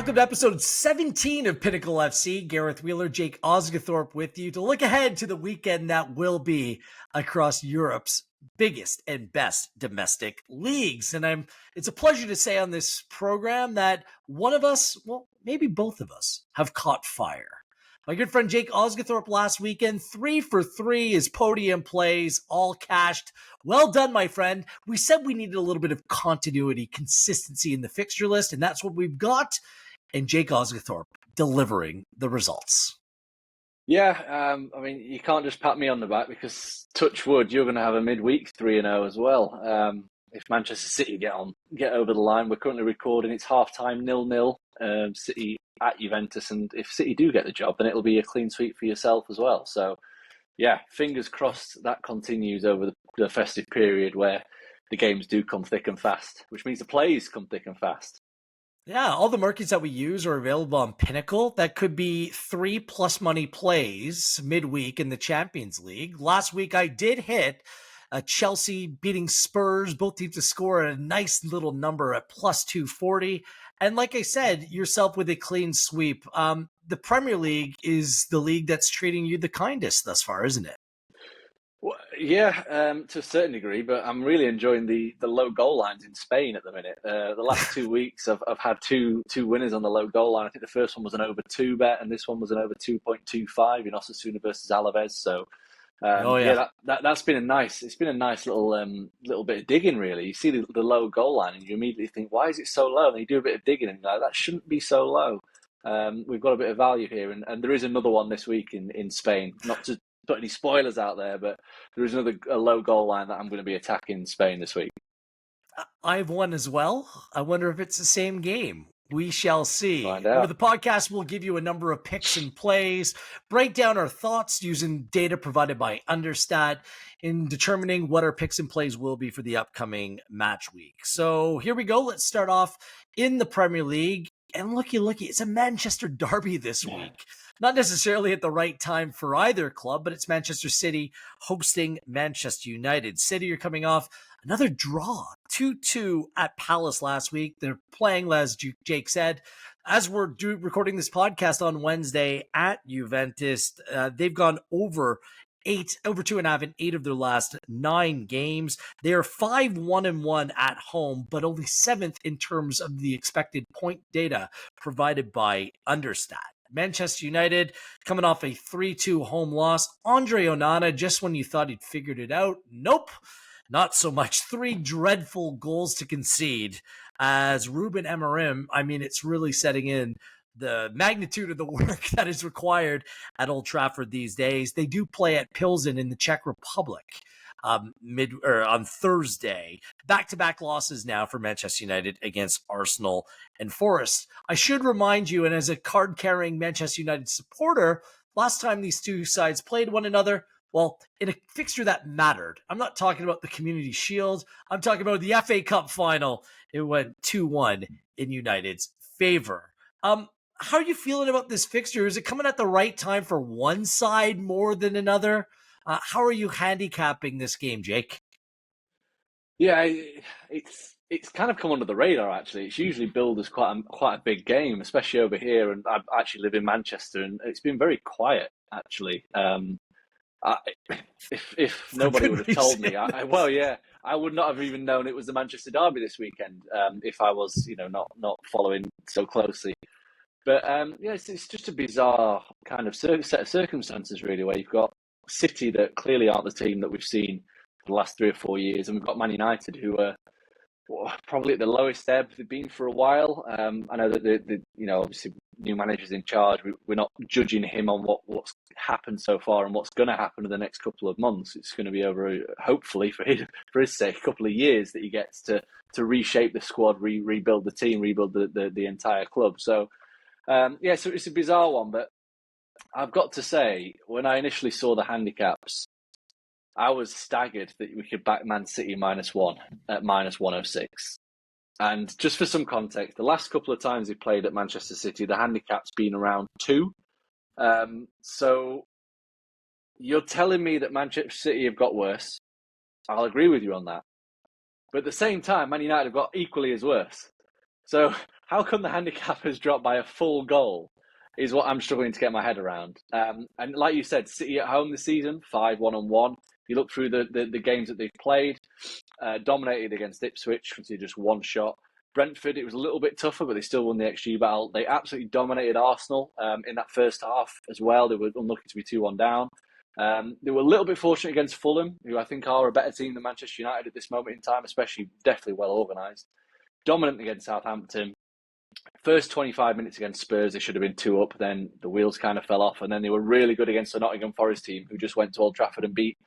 Welcome to episode 17 of Pinnacle FC. Gareth Wheeler, Jake Osgathorpe with you to look ahead to the weekend that will be across Europe's biggest and best domestic leagues. And it's a pleasure to say on this program that one of us, well, maybe both of us, have caught fire. My good friend Jake Osgathorpe last weekend, 3 for 3, his podium plays, all cashed. Well done, my friend. We said we needed a little bit of continuity, consistency in the fixture list, and that's what we've got. And Jake Osgathorpe delivering the results. Yeah, I mean, you can't just pat me on the back because, touch wood, you're going to have a midweek 3-0 as well. If Manchester City get over the line, we're currently recording, it's half-time 0-0, City at Juventus, and if City do get the job, then it'll be a clean sweep for yourself as well. So, yeah, fingers crossed that continues over the festive period where the games do come thick and fast, which means the plays come thick and fast. Yeah, all the markets that we use are available on Pinnacle. That could be 3+ money plays midweek in the Champions League. Last week I did hit Chelsea beating Spurs, both teams to score at a nice little number at +240. And like I said, yourself with a clean sweep. The Premier League is the league that's treating you the kindest thus far, isn't it? Well, yeah, to a certain degree, but I'm really enjoying the low goal lines in Spain at the minute. The last 2 weeks, I've had two winners on the low goal line. I think the first one was an over 2 bet, and this one was an over 2.25 in Osasuna versus Alaves. So, that's been a nice. It's been a nice little bit of digging, really. You see the low goal line, and you immediately think, why is it so low? And you do a bit of digging, and you're like, that shouldn't be so low. We've got a bit of value here, and there is another one this week in Spain. Not to put any spoilers out there, but there is a low goal line that I'm going to be attacking in Spain this week. I've won as well. I wonder if it's the same game. We shall see. Find out. Over the podcast, we'll give you a number of picks and plays, break down our thoughts using data provided by Understat in determining what our picks and plays will be for the upcoming match week. So here we go. Let's start off in the Premier League. And looky, it's a Manchester derby this week. Not necessarily at the right time for either club, but it's Manchester City hosting Manchester United. City are coming off another draw, 2-2 at Palace last week. They're playing, as Jake said, as we're recording this podcast on Wednesday at Juventus. They've gone over 2.5 in 8 of their last 9 games. They are 5-1-1 at home, but only 7th in terms of the expected point data provided by Understat. Manchester United coming off a 3-2 home loss. Andre Onana, just when you thought he'd figured it out, nope, not so much. 3 dreadful goals to concede as Ruben Amorim. I mean, it's really setting in the magnitude of the work that is required at Old Trafford these days. They do play at Pilsen in the Czech Republic on Thursday. Back-to-back losses now for Manchester United against Arsenal and Forest. I should remind you, and as a card-carrying Manchester United supporter, last time these two sides played one another, well, in a fixture that mattered. I'm not talking about the Community Shield. I'm talking about the FA Cup final. It went 2-1 in United's favor. How are you feeling about this fixture? Is it coming at the right time for one side more than another? How are you handicapping this game, Jake? Yeah, it's kind of come under the radar, actually. It's usually billed as quite a big game, especially over here. And I actually live in Manchester, and it's been very quiet, actually. If nobody would have told me, I would not have even known it was the Manchester derby this weekend if I was, not following so closely. But it's just a bizarre kind of set of circumstances, really, where you've got City that clearly aren't the team that we've seen for the last 3 or 4 years, and we've got Man United who are probably at the lowest ebb they've been for a while. I know that obviously new manager's in charge. We're not judging him on what's happened so far and what's going to happen in the next couple of months. It's going to be over, hopefully for his sake, a couple of years that he gets to reshape the squad, rebuild the team, rebuild the entire club. So so it's a bizarre one, but I've got to say, when I initially saw the handicaps, I was staggered that we could back Man City -1 at -106. And just for some context, the last couple of times we played at Manchester City, the handicap's been around 2. So you're telling me that Manchester City have got worse. I'll agree with you on that. But at the same time, Man United have got equally as worse. So how come the handicap has dropped by a full goal is what I'm struggling to get my head around. And like you said, City at home this season, 5-1-1. You look through the games that they've played, dominated against Ipswich, obviously just one shot. Brentford, it was a little bit tougher, but they still won the XG battle. They absolutely dominated Arsenal in that first half as well. They were unlucky to be 2-1 down. They were a little bit fortunate against Fulham, who I think are a better team than Manchester United at this moment in time, especially definitely well organised. Dominant against Southampton. First 25 minutes against Spurs, they should have been 2 up. Then the wheels kind of fell off. And then they were really good against the Nottingham Forest team, who just went to Old Trafford and beat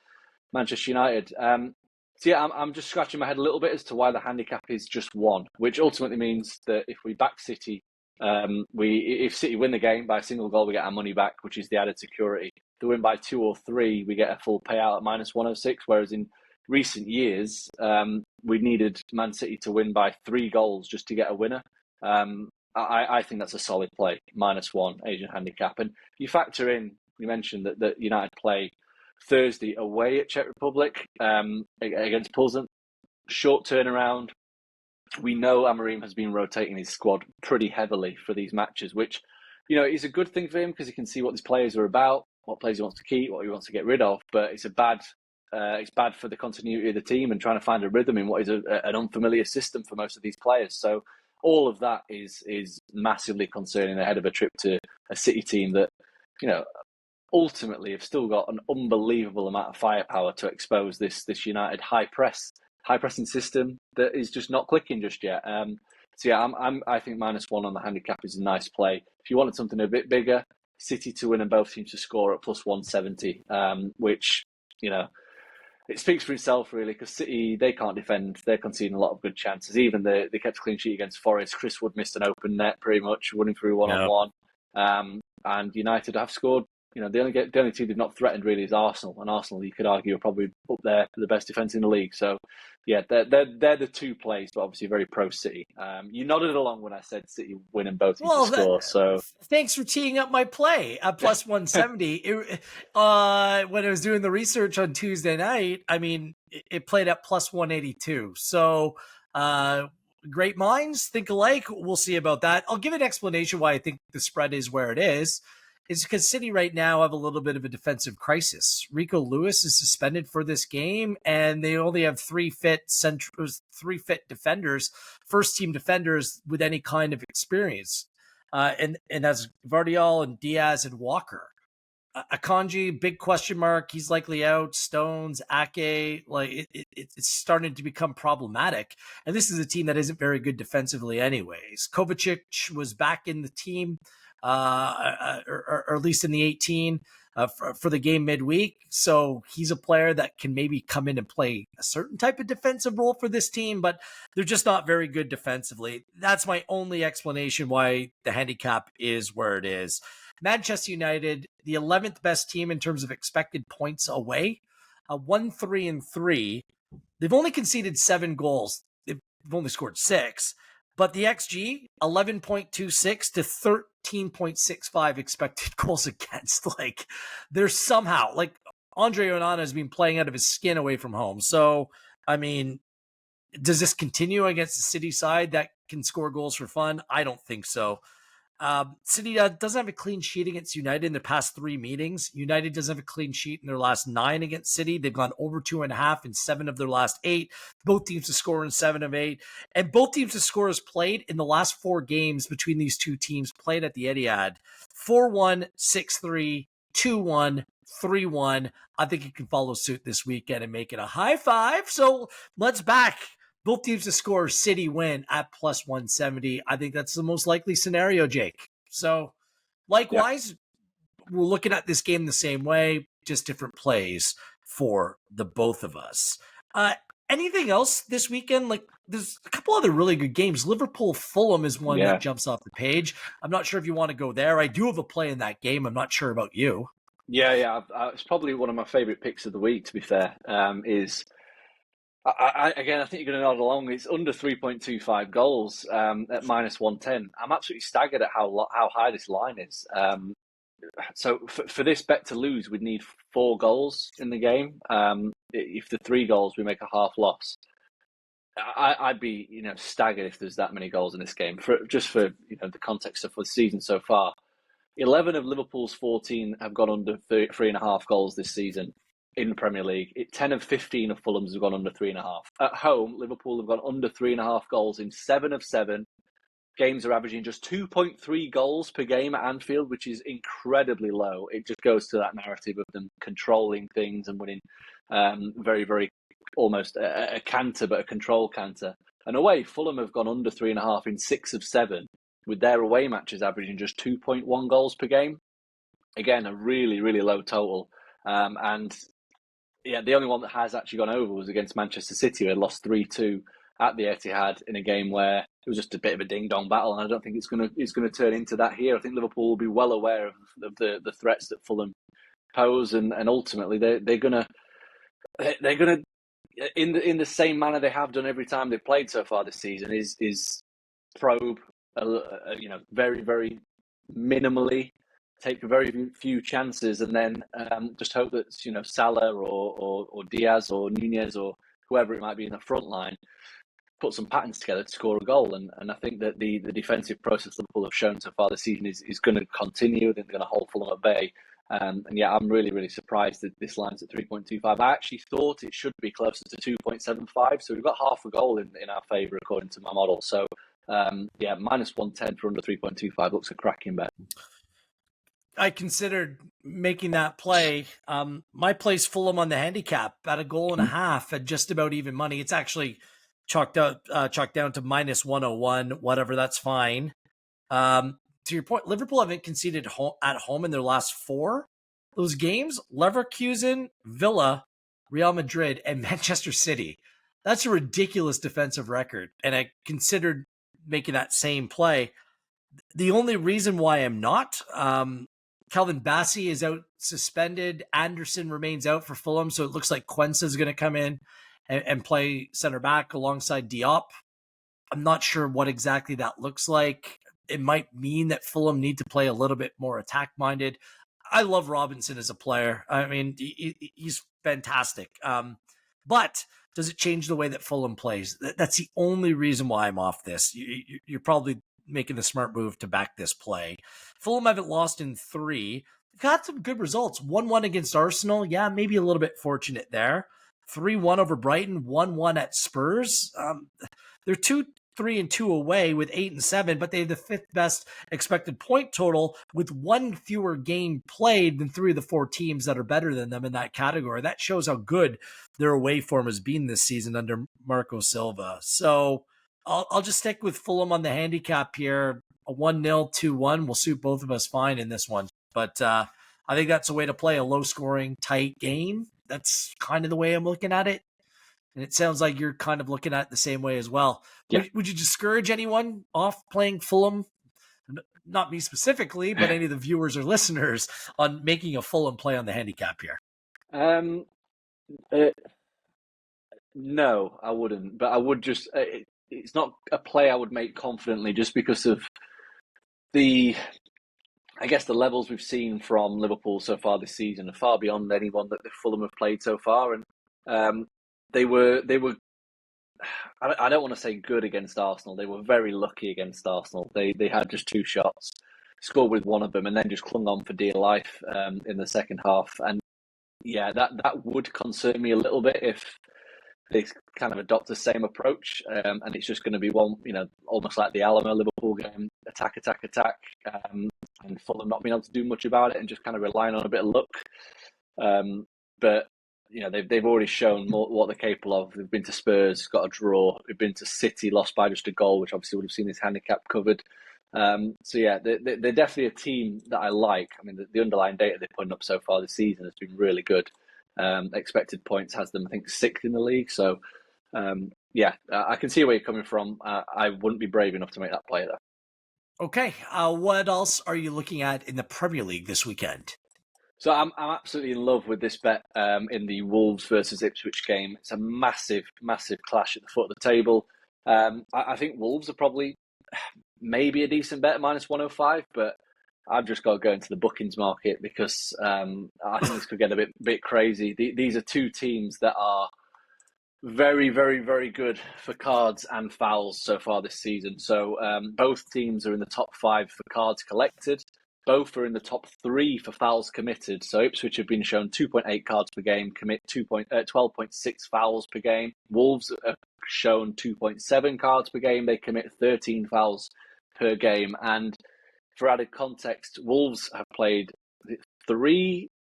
Manchester United. So yeah, I'm just scratching my head a little bit as to why the handicap is just 1, which ultimately means that if we back City, if City win the game by a single goal, we get our money back, which is the added security. If they win by 2 or 3, we get a full payout at -106. Whereas in recent years, we needed Man City to win by 3 goals just to get a winner. I think that's a solid play, -1 Asian handicap. And you factor in, you mentioned that United play Thursday away at Czech Republic against Pilsen. Short turnaround. We know Amorim has been rotating his squad pretty heavily for these matches, which, is a good thing for him because he can see what these players are about, what players he wants to keep, what he wants to get rid of. But it's bad for the continuity of the team and trying to find a rhythm in what is an unfamiliar system for most of these players. So all of that is massively concerning ahead of a trip to a City team that, ultimately have still got an unbelievable amount of firepower to expose this United high pressing system that is just not clicking just yet. So yeah, I think -1 on the handicap is a nice play. If you wanted something a bit bigger, City to win and both teams to score at +170, which it speaks for itself really, because City, they can't defend. They're conceding a lot of good chances. Even they kept a clean sheet against Forest. Chris Wood missed an open net pretty much, running through one-on-one. And United have scored. The only team they've not threatened really is Arsenal, and Arsenal, you could argue, are probably up there for the best defence in the league. So, yeah, they're the 2 plays, but obviously very pro City. You nodded along when I said City win and both teams to score. So thanks for teeing up my play at +170. When I was doing the research on Tuesday night, it played at +182. So, great minds think alike. We'll see about that. I'll give an explanation why I think the spread is where it is. It's because City right now have a little bit of a defensive crisis. Rico Lewis is suspended for this game, and they only have 3 fit defenders, first-team defenders with any kind of experience. And that's Vardiol and Diaz and Walker. Akanji, big question mark. He's likely out. Stones, Ake, it's starting to become problematic. And this is a team that isn't very good defensively anyways. Kovacic was back in the team. Or at least in the 18 for the game midweek. So he's a player that can maybe come in and play a certain type of defensive role for this team, but they're just not very good defensively. That's my only explanation why the handicap is where it is. Manchester United, the 11th best team in terms of expected points away, 1-3-3. They've only conceded 7 goals. They've only scored 6. But the XG, 11.26 to 13.65 expected goals against. They're somehow, Andre Onana has been playing out of his skin away from home. So, does this continue against the City side that can score goals for fun? I don't think so. City doesn't have a clean sheet against United in their past 3 meetings. United doesn't have a clean sheet in their last 9 against City. They've gone over 2.5 in 7 of their last 8. Both teams to score in 7 of 8. And both teams to score has played in the last 4 games between these 2 teams played at the Etihad. 4-1, 6-3, 2-1, 3-1. I think it can follow suit this weekend and make it a high 5. So let's back both teams to score, City win at +170. I think that's the most likely scenario, Jake. So, likewise, we're looking at this game the same way, just different plays for the both of us. Anything else this weekend? There's a couple other really good games. Liverpool Fulham is one that jumps off the page. I'm not sure if you want to go there. I do have a play in that game. I'm not sure about you. Yeah. It's probably one of my favourite picks of the week, to be fair, is... I think you're going to nod along. It's under 3.25 goals at -110. I'm absolutely staggered at how high this line is. So for this bet to lose, we'd need 4 goals in the game. If the 3 goals, we make a half loss. I'd be, staggered if there's that many goals in this game. For the context of the season so far, 11 of Liverpool's 14 have gone under 3.5 goals this season in the Premier League. 10 of 15 of Fulham's have gone under 3.5. At home, Liverpool have gone under 3.5 goals in 7 of 7. Games are averaging just 2.3 goals per game at Anfield, which is incredibly low. It just goes to that narrative of them controlling things and winning very, very almost a canter, but a control canter. And away, Fulham have gone under 3.5 in 6 of 7, with their away matches averaging just 2.1 goals per game. Again, a really, really low total. And yeah, the only one that has actually gone over was against Manchester City, who had lost 3-2 at the Etihad in a game where it was just a bit of a ding-dong battle, and I don't think it's going to turn into that here. I think Liverpool will be well aware of the threats that Fulham pose, and ultimately they're going to in the same manner they have done every time they've played so far this season is probe, very, very minimally, take very few chances, and then just hope that Salah or Diaz or Nunez or whoever it might be in the front line put some patterns together to score a goal. And I think that the defensive process Liverpool have shown so far this season is going to continue. I think they're going to hold Fulham at bay. And yeah, I'm really, really surprised that this line's at 3.25. I actually thought it should be closer to 2.75. So we've got half a goal in our favour according to my model. So yeah, minus 110 for under 3.25 looks a cracking bet. I considered making that play. My play's Fulham on the handicap at a goal and a half at just about even money. It's actually chalked down to minus 101, whatever. That's fine. To your point, Liverpool haven't conceded at home in their last 4. Those games: Leverkusen, Villa, Real Madrid, and Manchester City. That's a ridiculous defensive record. And I considered making that same play. The only reason why I'm not, Calvin Bassey is out suspended. Anderson remains out for Fulham, so it looks like Quensa is going to come in and play center back alongside Diop. I'm not sure what exactly that looks like. It might mean that Fulham need to play a little bit more attack-minded. I love Robinson as a player. I mean, he's fantastic. But does it change the way that Fulham plays? That's the only reason why I'm off this. You're probably making the smart move to back this play. Fulham haven't lost in 3. They've got some good results. 1-1 against Arsenal. Yeah, maybe a little bit fortunate there. 3-1 over Brighton. 1-1 at Spurs. They're 2-3-2 away with 8 and 7, but they have the 5th best expected point total with 1 fewer game played than 3 of the 4 teams that are better than them in that category. That shows how good their away form has been this season under Marco Silva. So I'll just stick with Fulham on the handicap here. A 1-0, 2-1 will suit both of us fine in this one. But I think that's a way to play a low-scoring, tight game. That's kind of the way I'm looking at it. And it sounds like you're kind of looking at it the same way as well. Yeah. Would you discourage anyone off playing Fulham? Not me specifically, but any of the viewers or listeners on making a Fulham play on the handicap here? No, I wouldn't. But I would just... it's not a play I would make confidently just because of the levels we've seen from Liverpool so far this season are far beyond anyone that the Fulham have played so far. And they were I don't want to say good against Arsenal. They were very lucky against Arsenal. They had just 2 shots, scored with one of them, and then just clung on for dear life in the second half. And yeah, that would concern me a little bit if they kind of adopt the same approach, and it's just going to be one, almost like the Alamo Liverpool game, attack, and Fulham not being able to do much about it and just kind of relying on a bit of luck. But they've already shown what they're capable of. They've been to Spurs, got a draw. They've been to City, lost by just a goal, which obviously would have seen this handicap covered. So yeah, they're definitely a team that I like. I mean, the underlying data they're putting up so far this season has been really good. Expected points has them, I think, 6th in the league. So yeah, I can see where you're coming from. I wouldn't be brave enough to make that play though. Okay, what else are you looking at in the Premier League this weekend? So I'm absolutely in love with this bet in the Wolves versus Ipswich game. It's a massive, massive clash at the foot of the table. I think Wolves are probably maybe a decent bet, minus 105, but I've just got to go into the bookings market because I think this could get a bit crazy. These are 2 teams that are Very, very, very good for cards and fouls so far this season. So both teams are in the top 5 for cards collected. Both are in the top 3 for fouls committed. So Ipswich have been shown 2.8 cards per game, commit 12.6 fouls per game. Wolves are shown 2.7 cards per game. They commit 13 fouls per game. And for added context, Wolves have played 3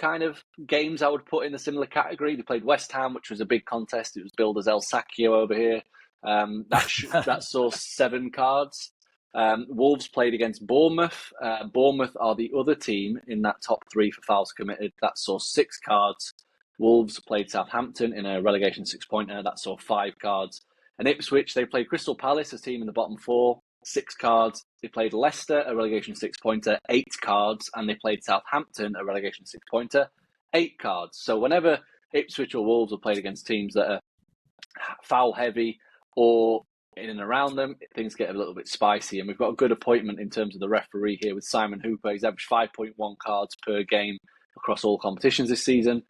kind of games I would put in a similar category. They played West Ham, which was a big contest. It was billed as El Sacchio over here. That saw 7 cards. Wolves played against Bournemouth. Bournemouth are the other team in that top 3 for fouls committed. That saw 6 cards. Wolves played Southampton in a relegation 6-pointer. That saw 5 cards. And Ipswich, they played Crystal Palace, a team in the bottom 4. 6 cards. They played Leicester, a relegation 6-pointer, 8 cards, and they played Southampton, a relegation 6-pointer, 8 cards. So whenever Ipswich or Wolves are played against teams that are foul heavy or in and around them, things get a little bit spicy. And we've got a good appointment in terms of the referee here with Simon Hooper. He's averaged 5.1 cards per game across all competitions this season.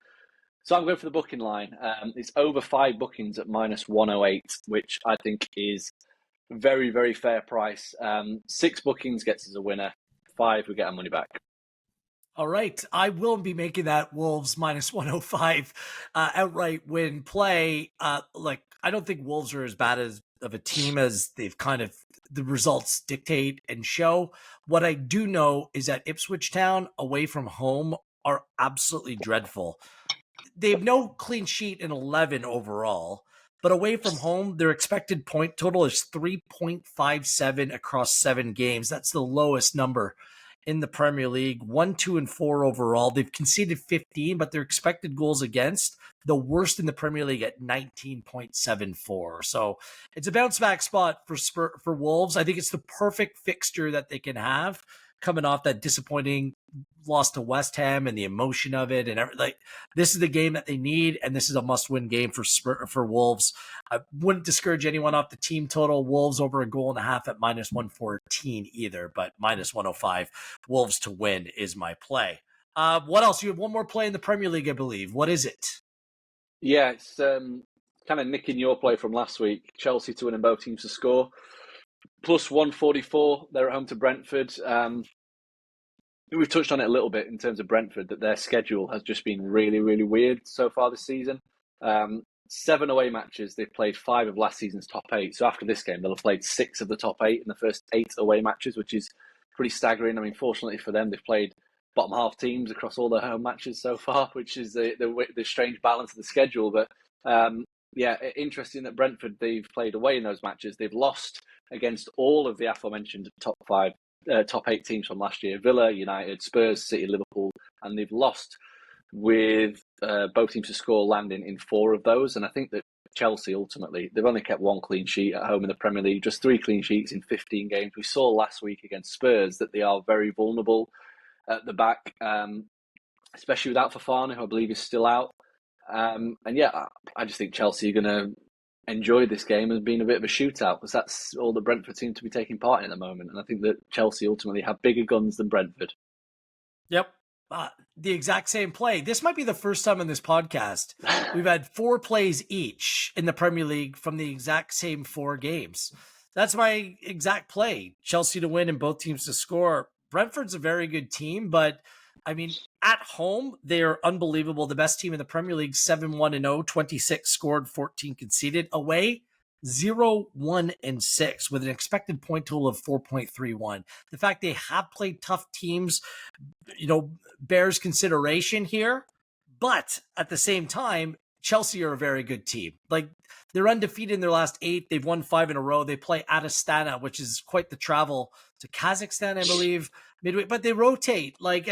So I'm going for the booking line. It's over 5 bookings at -108, which I think is very, very fair price. 6 bookings gets us a winner. 5, we get our money back. All right. I will be making that Wolves -105 outright win play. I don't think Wolves are as bad of a team as they've kind of the results dictate and show. What I do know is that Ipswich Town away from home are absolutely dreadful. They have no clean sheet in 11 overall. But away from home, their expected point total is 3.57 across 7 games. That's the lowest number in the Premier League. 1, 2, and 4 overall. They've conceded 15, but their expected goals against, the worst in the Premier League at 19.74. So it's a bounce back spot for Wolves. I think it's the perfect fixture that they can have coming off that disappointing loss to West Ham and the emotion of it and everything. This is the game that they need, and this is a must-win game for Wolves. I wouldn't discourage anyone off the team total. Wolves over 1.5 goals at -114 either, but -105. Wolves to win is my play. What else? You have one more play in the Premier League, I believe. What is it? Yeah, it's kind of nicking your play from last week. Chelsea to win and both teams to score. +144. They're at home to Brentford. We've touched on it a little bit in terms of Brentford, that their schedule has just been really, really weird so far this season. 7 away matches. They've played 5 of last season's top 8. So after this game, they'll have played 6 of the top 8 in the first 8 away matches, which is pretty staggering. I mean, fortunately for them, they've played bottom half teams across all their home matches so far, which is the strange balance of the schedule. But interesting that Brentford, they've played away in those matches. They've lost against all of the aforementioned top 8 teams from last year: Villa, United, Spurs, City, Liverpool, and they've lost with both teams to score landing in 4 of those. And I think that Chelsea, ultimately, they've only kept 1 clean sheet at home in the Premier League, just 3 clean sheets in 15 games. We saw last week against Spurs that they are very vulnerable at the back, especially without Fofana, who I believe is still out. I just think Chelsea are going to enjoy this game as being a bit of a shootout, because that's all that Brentford seem to be taking part in at the moment. And I think that Chelsea ultimately have bigger guns than Brentford. Yep. The exact same play. This might be the first time in this podcast we've had 4 plays each in the Premier League from the exact same 4 games. That's my exact play. Chelsea to win and both teams to score. Brentford's a very good team, but I mean, at home, they're unbelievable. The best team in the Premier League, 7-1-0, 26 scored, 14 conceded. Away, 0-1-6 with an expected point total of 4.31. The fact they have played tough teams, bears consideration here. But at the same time, Chelsea are a very good team. Like, they're undefeated in their last 8. They've won 5 in a row. They play at Astana, which is quite the travel to Kazakhstan, I believe, midway. But they rotate. Like,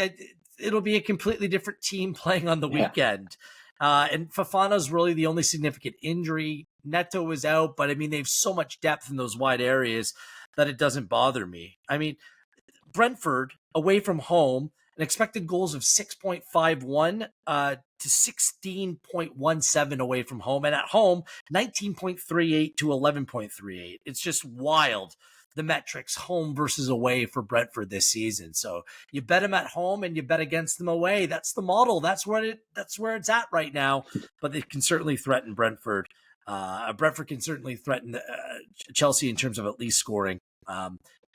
it'll be a completely different team playing on the weekend. And Fofana's really the only significant injury. Neto is out, but I mean, they have so much depth in those wide areas that it doesn't bother me. I mean, Brentford away from home, an expected goals of 6.51 to 16.17 away from home. And at home, 19.38 to 11.38. It's just wild, the metrics home versus away for Brentford this season. So you bet them at home and you bet against them away. That's the model. That's where it's at right now. But they can certainly threaten Brentford Brentford can certainly threaten Chelsea in terms of at least scoring.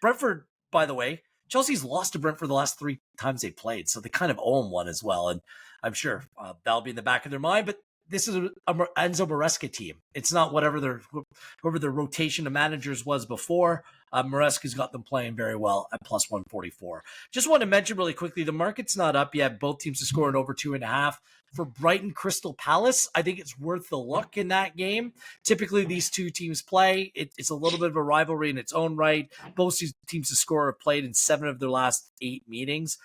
Brentford, by the way, Chelsea's lost to Brentford the last 3 times they played, so they kind of owe them one as well. And I'm sure that'll be in the back of their mind. But this is a Enzo Maresca team. It's not whoever their rotation of managers was before. Maresca's got them playing very well at plus 144. Just want to mention really quickly, the market's not up yet. Both teams are scoring over 2.5. For Brighton Crystal Palace, I think it's worth the look in that game. Typically, these two teams play. It's a little bit of a rivalry in its own right. Both teams to score have played in 7 of their last 8 meetings.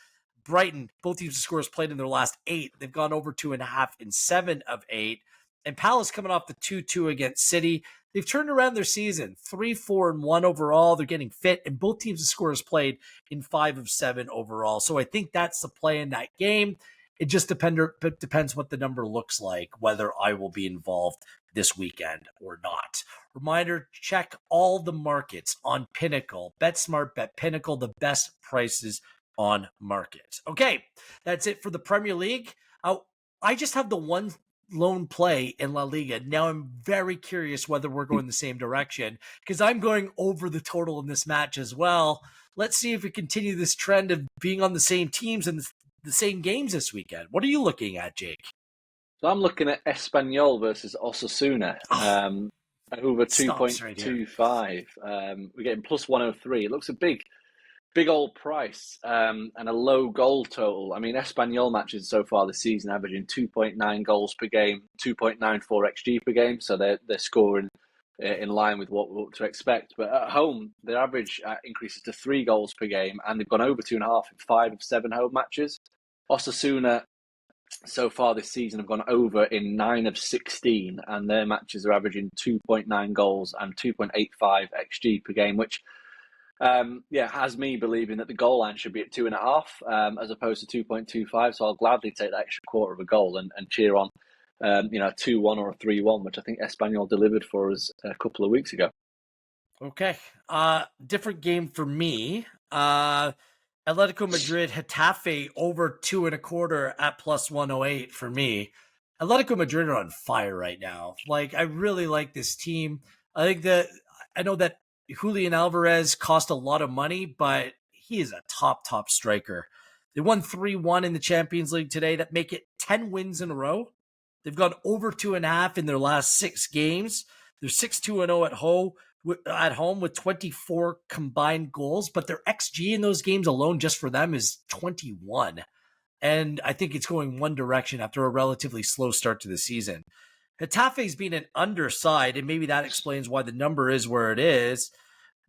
Brighton, both teams to score has played in their last 8. They've gone over 2.5 in 7 of 8. And Palace coming off the 2-2 against City. They've turned around their season, 3-4-1 overall. They're getting fit, and both teams to score has played in 5 of 7 overall. So I think that's the play in that game. It just depends what the number looks like, whether I will be involved this weekend or not. Reminder, check all the markets on Pinnacle. BetSmart, Bet Pinnacle, the best prices on market. Okay, that's it for the Premier League. I just have the one lone play in La Liga. Now I'm very curious whether we're going the same direction, because I'm going over the total in this match as well. Let's see if we continue this trend of being on the same teams and the same games this weekend. What are you looking at, Jake? So I'm looking at Espanyol versus Osasuna. Over 2.25. We're getting plus 103. It looks a big old price and a low goal total. I mean, Espanyol matches so far this season averaging 2.9 goals per game, 2.94 XG per game. So they're scoring in line with what to expect. But at home, their average increases to 3 goals per game, and they've gone over 2.5 in 5 of 7 home matches. Osasuna so far this season have gone over in 9 of 16, and their matches are averaging 2.9 goals and 2.85 XG per game, which has me believing that the goal line should be at 2.5 as opposed to 2.25. So I'll gladly take that extra quarter of a goal and cheer on, a 2-1 or a 3-1, which I think Espanyol delivered for us a couple of weeks ago. Okay, different game for me. Atletico Madrid, Getafe over 2.25 at plus 108 for me. Atletico Madrid are on fire right now. Like, I really like this team. I know that Julian Alvarez cost a lot of money, but he is a top striker. They won 3-1 in the Champions League today. That make it 10 wins in a row. They've gone over 2.5 in their last 6 games. They're 6-2-0 at home with 24 combined goals, but their XG in those games alone just for them is 21. And I think it's going one direction after a relatively slow start to the season. Getafe's been an underside, and maybe that explains why the number is where it is.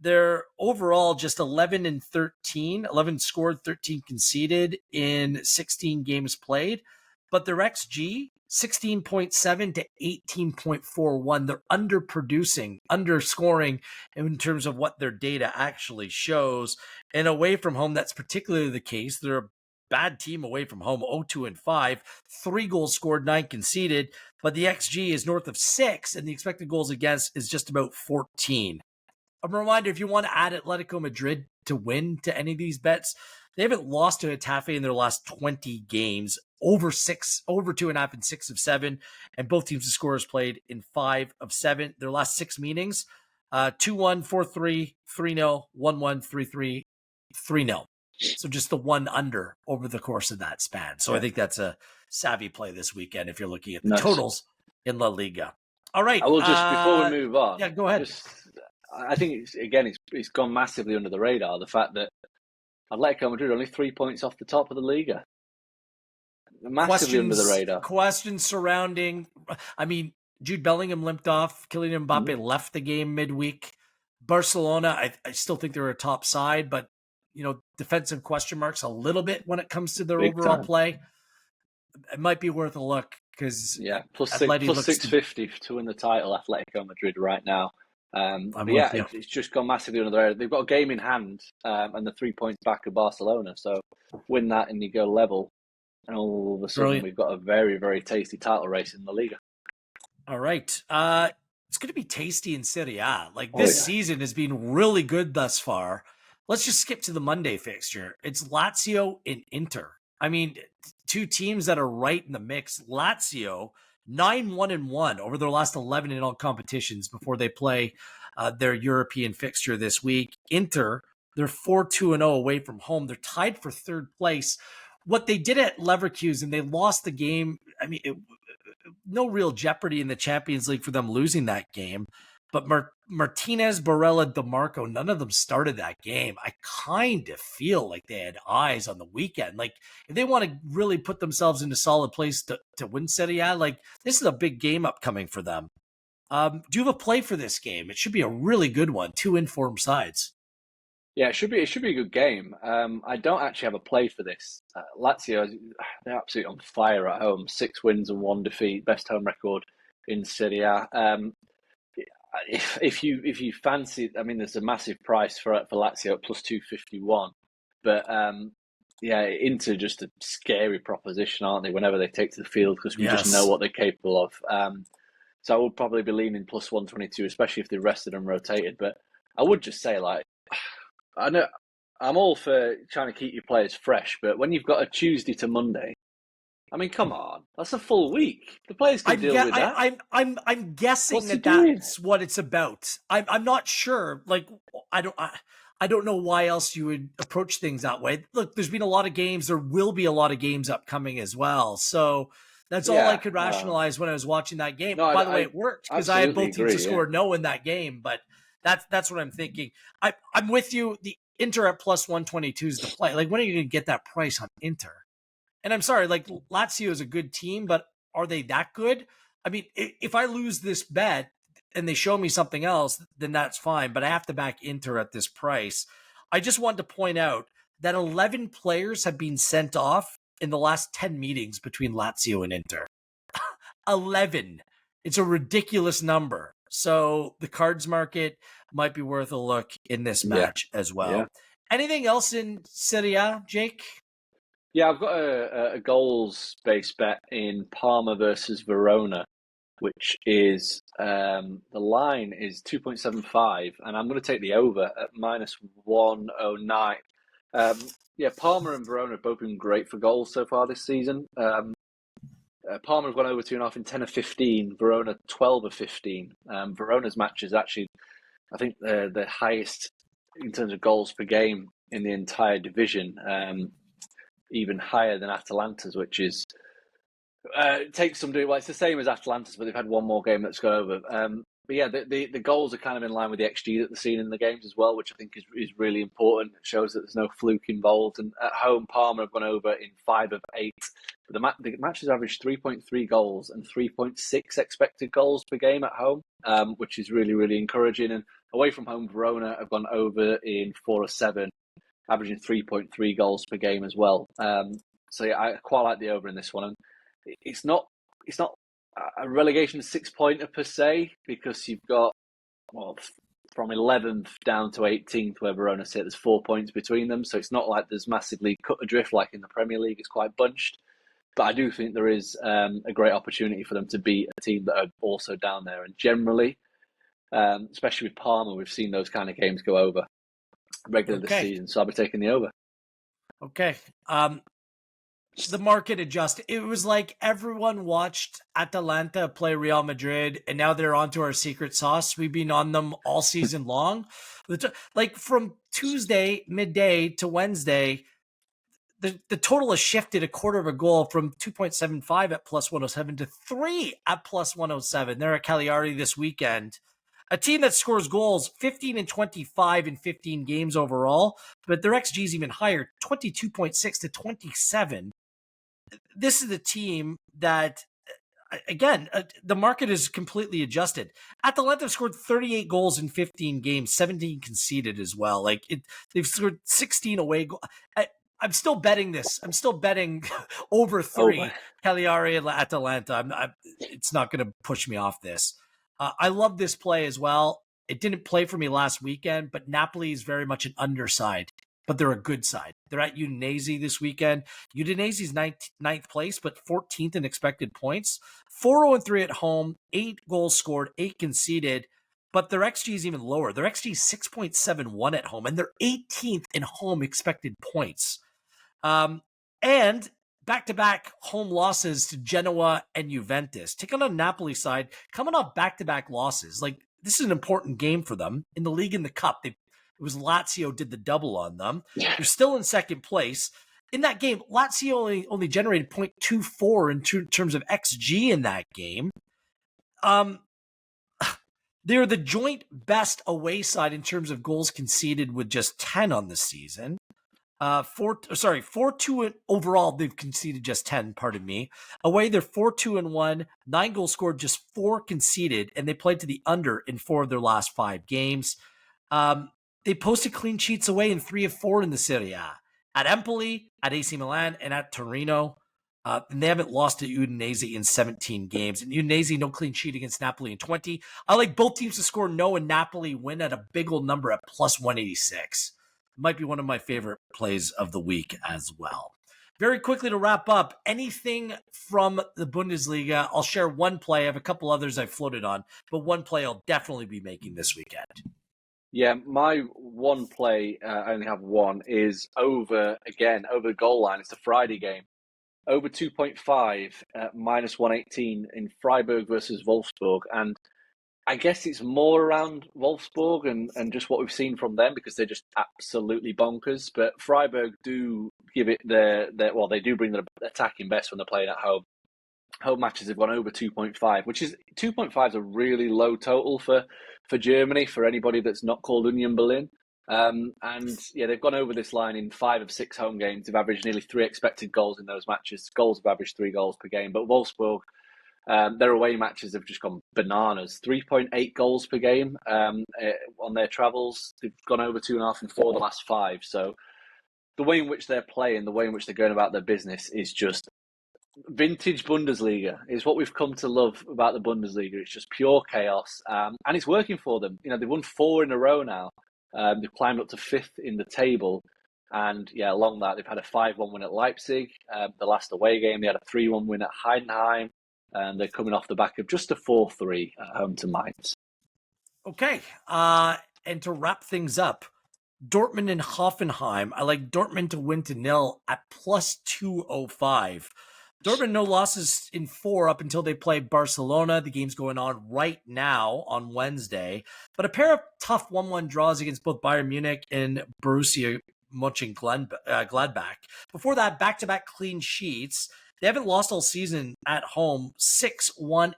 They're overall just 11-13, 11 scored, 13 conceded in 16 games played, but their XG 16.7 to 18.41. They're underproducing, underscoring in terms of what their data actually shows. And away from home, that's particularly the case. They're a bad team away from home, 0-2-5, 3 goals scored, 9 conceded, but the XG is north of 6, and the expected goals against is just about 14. A reminder, if you want to add Atletico Madrid to win to any of these bets, they haven't lost to Getafe in their last 20 games, over 2.5 in 6 of 7, and both teams' scorers played in 5 of 7. Their last 6 meetings, 2-1, 4-3, 3-0, 1-1, 3-3, 3-0. So just the one under over the course of that span. So I think that's a savvy play this weekend if you're looking at the totals in La Liga. All right. I will just, before we move on. Yeah, go ahead. I think, it's gone massively under the radar, the fact that Atletico Madrid are only 3 points off the top of the Liga. Massively under the radar. Questions surrounding, Jude Bellingham limped off. Kylian Mbappe left the game midweek. Barcelona, I still think they're a top side, but defensive question marks a little bit when it comes to their overall play. It might be worth a look because plus 650 to win the title, Atletico Madrid right now. It's just gone massively under the radar. They've got a game in hand, and they're 3 points back of Barcelona. So win that and you go level, and all of a sudden we've got a very, very tasty title race in the Liga. All right. It's going to be tasty in Serie A. This season has been really good thus far. Let's just skip to the Monday fixture. It's Lazio and Inter. I mean, 2 teams that are right in the mix. Lazio, 9-1-1 over their last 11 in all competitions before they play their European fixture this week. Inter, they're 4-2-0 away from home. They're tied for third place. What they did at Leverkusen, they lost the game. I mean, no real jeopardy in the Champions League for them losing that game. But Martinez, Barella, DeMarco, none of them started that game. I kind of feel like they had eyes on the weekend. Like, if they want to really put themselves in a solid place to win Serie A, like, this is a big game upcoming for them. Do you have a play for this game? It should be a really good one. Two informed sides. Yeah, it should be a good game. I don't actually have a play for this. Lazio, they're absolutely on fire at home. 6 wins and 1 defeat, best home record in Serie A. If you fancy, I mean, there's a massive price for Lazio at plus 251, but yeah, Inter just a scary proposition, aren't they? Whenever they take to the field, because we just know what they're capable of. So I would probably be leaning plus 122, especially if they rested and rotated. But I would just say, like, I know I'm all for trying to keep your players fresh, but when you've got a Tuesday to Monday, I mean, come on, that's a full week. The players can deal with that. I'm guessing that's what it's about. I'm not sure. Like, I don't know why else you would approach things that way. Look, there's been a lot of games. There will be a lot of games upcoming as well. So that's all I could rationalize when I was watching that game. By the way, it worked because I had both teams to score no in that game. But that's what I'm thinking. I'm with you. The Inter at plus 122 is the play. Like, when are you going to get that price on Inter? And I'm sorry, like, Lazio is a good team, but are they that good? I mean, if I lose this bet and they show me something else, then that's fine. But I have to back Inter at this price. I just want to point out that 11 players have been sent off in the last 10 meetings between Lazio and Inter. 11. It's a ridiculous number. So the cards market might be worth a look in this match as well. Yeah. Anything else in Serie A, Jake? Yeah, I've got a goals-based bet in Parma versus Verona, which is the line is 2.75, and I'm going to take the over at minus 109. Yeah, Parma and Verona have both been great for goals so far this season. Parma have gone over 2.5 in 10 of 15, Verona 12 of 15. Verona's match is actually, I think, the highest in terms of goals per game in the entire division. Even higher than Atalanta's, which is takes some doing. Well, it's the same as Atalanta's, but they've had one more game that's gone over. But yeah, the goals are kind of in line with the XG that they're seeing in the games as well, which I think is really important. It shows that there's no fluke involved. And at home, Parma have gone over in 5 of 8. But the match has averaged 3.3 goals and 3.6 expected goals per game at home, which is really, really encouraging. And away from home, Verona have gone over in 4 of 7. Averaging 3.3 goals per game as well. So yeah, I quite like the over in this one. And it's not a relegation 6-pointer per se, because you've got from 11th down to 18th where Verona sit. There's 4 points between them, so it's not like there's massively cut adrift like in the Premier League. It's quite bunched, but I do think there is a great opportunity for them to beat a team that are also down there. And generally, especially with Parma, we've seen those kind of games go over regular this season, so I'll be taking the over. Okay. The market adjusted. It was like everyone watched Atalanta play Real Madrid, and now they're onto our secret sauce. We've been on them all season long. Like, from Tuesday midday to Wednesday, the total has shifted a quarter of a goal from 2.75 at plus 107 to 3 at plus 107. They're at Cagliari this weekend. A team that scores goals 15 and 25 in 15 games overall, but their XG is even higher, 22.6 to 27. This is a team that, again, the market is completely adjusted. Atalanta scored 38 goals in 15 games, 17 conceded as well. Like, they've scored 16 away goals. I'm still betting this. I'm still betting over 3 Cagliari and Atalanta. It's not going to push me off this. I love this play as well. It didn't play for me last weekend, but Napoli is very much an underside, but they're a good side. They're at Udinese this weekend. Udinese is ninth place, but 14th in expected points. 4-0-3 at home, 8 goals scored, 8 conceded, but their XG is even lower. Their XG is 6.71 at home, and they're 18th in home expected points. And back-to-back home losses to Genoa and Juventus. Taking on Napoli side, coming off back-to-back losses. Like, this is an important game for them. In the league and the cup, it was Lazio did the double on them. Yeah. They're still in second place. In that game, Lazio only generated 0.24 in terms of XG in that game. They're the joint best away side in terms of goals conceded with just 10 on the season. 4-2 overall, they've conceded just 10, pardon me. Away, they're 4-2-1, 9 goals scored, just 4 conceded, and they played to the under in 4 of their last 5 games. They posted clean sheets away in 3 of 4 in the Serie A. At Empoli, at AC Milan, and at Torino. And they haven't lost to Udinese in 17 games. And Udinese, no clean sheet against Napoli in 20. I like both teams to score no and Napoli win at a big old number at plus 186. Might be one of my favorite plays of the week as well. Very quickly to wrap up, anything from the Bundesliga, I'll share one play. I have a couple others I've floated on, but one play I'll definitely be making this weekend. Yeah, my one play, I only have one, is over the goal line. It's the Friday game. Over 2.5 at minus 118 in Freiburg versus Wolfsburg. And I guess it's more around Wolfsburg and just what we've seen from them because they're just absolutely bonkers. But Freiburg do give it they do bring their attacking best when they're playing at home. Home matches have gone over 2.5, which is 2.5 is a really low total for Germany, for anybody that's not called Union Berlin. And yeah, they've gone over this line in 5 of 6 home games. They've averaged nearly 3 expected goals in those matches. Goals have averaged 3 goals per game. But Wolfsburg, their away matches have just gone bananas. 3.8 goals per game on their travels. They've gone over 2.5 in 4 of the last 5. So the way in which they're playing, the way in which they're going about their business is just vintage Bundesliga. Is what we've come to love about the Bundesliga. It's just pure chaos. And it's working for them. You know, they've won 4 in a row now. They've climbed up to 5th in the table. And yeah, along that, they've had a 5-1 win at Leipzig. The last away game, they had a 3-1 win at Heidenheim. And they're coming off the back of just a 4-3 at home to Mainz. Okay. And to wrap things up, Dortmund and Hoffenheim. I like Dortmund to win to 0 at plus 205. Dortmund no losses in 4 up until they play Barcelona. The game's going on right now on Wednesday. But a pair of tough 1-1 draws against both Bayern Munich and Borussia Mönchengladbach. Before that, back-to-back clean sheets. They haven't lost all season at home, 6-1-0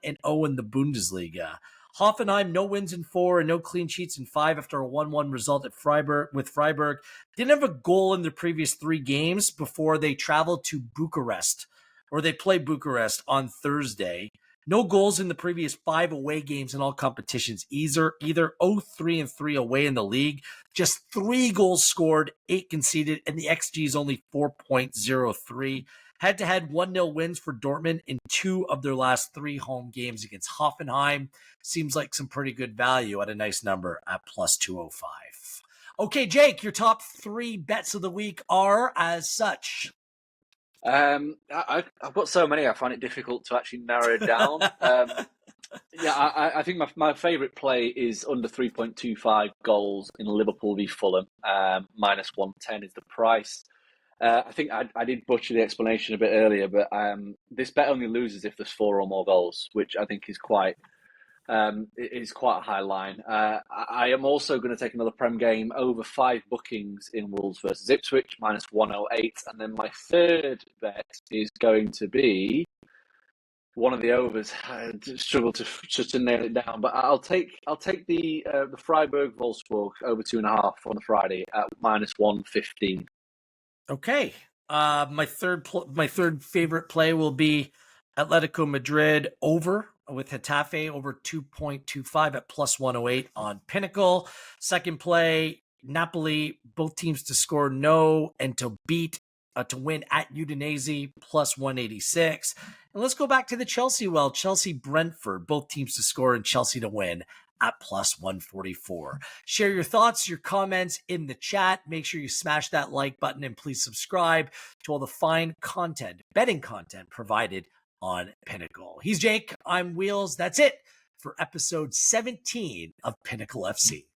in the Bundesliga. Hoffenheim, no wins in 4 and no clean sheets in 5 after a 1-1 result at Freiburg. Didn't have a goal in their previous 3 games before they traveled to Bucharest, or they play Bucharest on Thursday. No goals in the previous 5 away games in all competitions, either 0-3-3 away in the league. Just 3 goals scored, 8 conceded, and the XG is only 4.03. Head-to-head 1-0 wins for Dortmund in 2 of their last 3 home games against Hoffenheim. Seems like some pretty good value at a nice number at plus 205. Okay, Jake, your top 3 bets of the week are as such. I've got so many, I find it difficult to actually narrow it down. I think my favourite play is under 3.25 goals in Liverpool v Fulham. Minus 110 is the price. I think I did butcher the explanation a bit earlier, but this bet only loses if there's 4 or more goals, which I think is quite a high line. I am also going to take another Prem game over 5 bookings in Wolves versus Ipswich, minus 108. And then my third bet is going to be one of the overs. I struggle to nail it down, but I'll take the Freiburg Wolfsburg over 2.5 on the Friday at minus 115. Okay. My third favorite play will be Atlético Madrid over with Getafe over 2.25 at plus 108 on Pinnacle. Second play, Napoli, both teams to score no and to win at Udinese plus 186. And let's go back to the Chelsea Brentford, both teams to score and Chelsea to win at plus 144. Share your thoughts, your comments in the chat. Make sure you smash that like button and please subscribe to all the fine content, betting content provided on Pinnacle. He's Jake, I'm Wheels. That's it for episode 17 of Pinnacle FC.